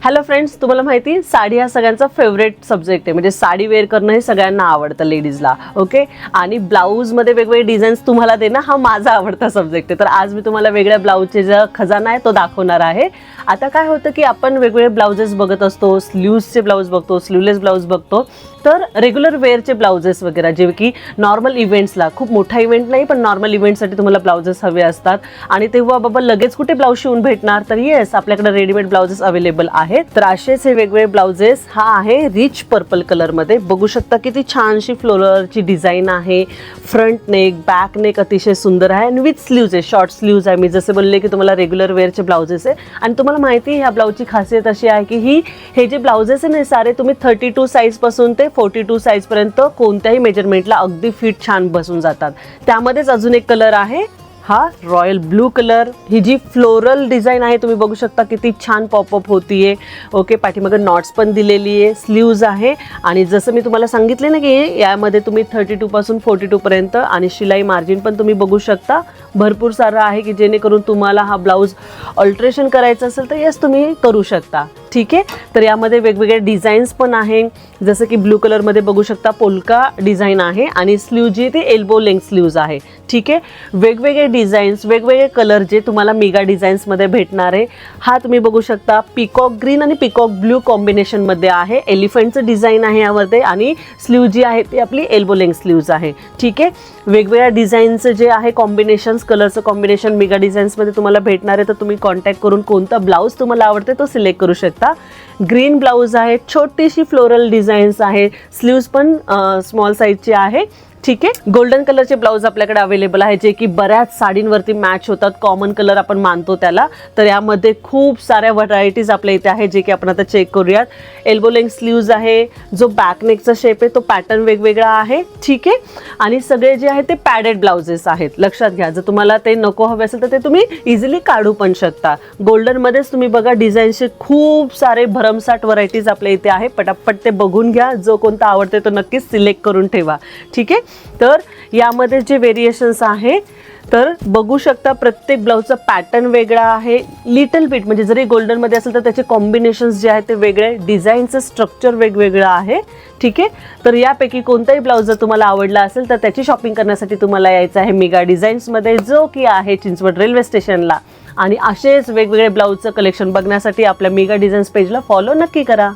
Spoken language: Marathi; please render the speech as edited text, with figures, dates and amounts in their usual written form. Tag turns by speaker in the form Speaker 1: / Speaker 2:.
Speaker 1: हॅलो फ्रेंड्स, तुम्हाला माहिती साडी हा सगळ्यांचा फेवरेट सब्जेक्ट आहे. म्हणजे साडी वेअर करणं हे सगळ्यांना आवडतं लेडीजला. ओके, आणि ब्लाऊजमध्ये वेगवेगळे डिझाईन्स तुम्हाला देणं हा माझा आवडता सब्जेक्ट आहे. तर आज मी तुम्हाला वेगळ्या ब्लाऊजचे जो खजाना आहे तो दाखवणार आहे. आता काय होतं की आपण वेगवेगळे ब्लाउजेस बघत असतो, स्लीव्सचे ब्लाऊज बघतो, स्लीवलेस ब्लाऊज बघतो. तर रेग्युलर वेअरचे ब्लाउजेस वगैरे जे की नॉर्मल इव्हेंट्सला, खूप मोठा इव्हेंट नाही पण नॉर्मल इव्हेंटसाठी तुम्हाला ब्लाउजेस हवे असतात आणि तेव्हा बाबा लगेच कुठे ब्लाऊज शिवून भेटणार. तर येस, आपल्याकडे रेडीमेड ब्लाउजेस अवेलेबल आहेत. तर असेच हे वेगवेगळे ब्लाउजेस हा आहे रिच पर्पल कलरमध्ये. बघू शकता किती छानशी फ्लोरलची डिझाईन आहे. फ्रंट नेक, बॅक नेक अतिशय सुंदर आहे आणि विथ स्लीव्ज आहे, शॉर्ट स्लीव्ज आहे. मी जसे बोलले की तुम्हाला रेग्युलर वेअरचे ब्लाउजेस आहे. आणि तुम्हाला माहिती आहे ह्या ब्लाऊजची खासियत अशी आहे की हे जे ब्लाउजेस आहे ना सारे तुम्ही 32 साईजपासून ते 42 साईजपर्यंत कोणत्याही मेजरमेंटला अगदी फिट छान बसून जातात. त्यामध्येच अजून एक कलर आहे हा रॉयल ब्लू कलर. ही जी फ्लोरल डिझाईन आहे तुम्ही बघू शकता किती छान पॉपअप होतीये. ओके, पाठीमागे नॉट्स पण दिलेली आहे, स्लीव्ज आहे आणि जसं मी तुम्हाला सांगितले ना की यामध्ये तुम्ही 32 पासून 42 पर्यंत आणि शिलाई मार्जिन पण तुम्ही बघू शकता भरपूर सारं आहे की जेणेकरून तुम्हाला हा ब्लाऊज अल्ट्रेशन करायचं असेल तर येस तुम्ही करू शकता. ठीक आहे, तर यामध्ये वेगवेगळे डिझाईन्स पण आहे. जसं की ब्लू कलरमध्ये बघू शकता पोल्का डिझाईन आहे आणि स्लीव जी ती एल्बो लेंथ स्लीव्ज आहे. ठीक आहे, वेगवेगळे डिझाईन्स, वेगवेगळे कलर जे तुम्हाला मेगा डिझाईन्समध्ये भेटणार आहे. हा तुम्ही बघू शकता पिकॉक ग्रीन आणि पिकॉक ब्लू कॉम्बिनेशनमध्ये आहे. एलिफंटचं डिझाईन आहे यामध्ये आणि स्लीव जी आहे ती आपली एल्बो लेंथ स्लीव्ज आहे. ठीक आहे, वेगवेगळ्या डिझाईनचं जे आहे कॉम्बिनेशन्स, कलरचं कॉम्बिनेशन मेगा डिझाईन्समध्ये तुम्हाला भेटणार आहे. तर तुम्ही कॉन्टॅक्ट करून कोणता ब्लाऊज तुम्हाला आवडते तो सिलेक्ट करू शकता. ग्रीन ब्लाऊज आहे, छोटीशी फ्लोरल डिझाईन्स आहे, स्लीव्स पण स्मॉल साईजची आहे. ठीक आहे, गोल्डन कलरचे ब्लाऊज आपल्याकडे अवेलेबल आहे जे की बऱ्याच साडींवरती मॅच होतात. कॉमन कलर आपण मानतो त्याला. तर यामध्ये खूप साऱ्या व्हरायटीज आपल्या इथे आहे जे की आपण आता चेक करूयात. एल्बो लेंथ स्लीव्ज आहे, जो बॅक नेकचा शेप आहे तो पॅटर्न वेगवेगळा आहे. ठीक आहे, आणि सगळे जे आहे ते पॅडेड ब्लाउजेस आहेत. लक्षात घ्या, जर तुम्हाला ते नको हवे असेल तर ते तुम्ही इझिली काढू पण शकता. गोल्डनमध्येच तुम्ही बघा डिझाईनचे खूप सारे भरमसाठ व्हरायटीज आपल्या इथे आहे. पटापट ते बघून घ्या, जो कोणता आवडते तो नक्कीच सिलेक्ट करून ठेवा. ठीक आहे, तर यामध्ये जे व्हेरिएशन्स आहे तर बघू शकता प्रत्येक ब्लाऊजचा पॅटर्न वेगळा आहे. लिटल बिट म्हणजे जरी गोल्डनमध्ये असेल तर त्याचे कॉम्बिनेशन्स जे आहेत ते वेगळे, डिझाईनचं स्ट्रक्चर वेगवेगळं आहे. ठीक आहे, तर यापैकी कोणताही ब्लाऊज जर तुम्हाला आवडला असेल तर त्याची शॉपिंग करण्यासाठी तुम्हाला यायचं आहे मेगा डिझाईन्समध्ये, जो की आहे चिंचवड रेल्वे स्टेशनला. आणि असेच वेगवेगळे ब्लाऊजचं कलेक्शन बघण्यासाठी आपल्या मेगा डिझाईन्स पेजला फॉलो नक्की करा.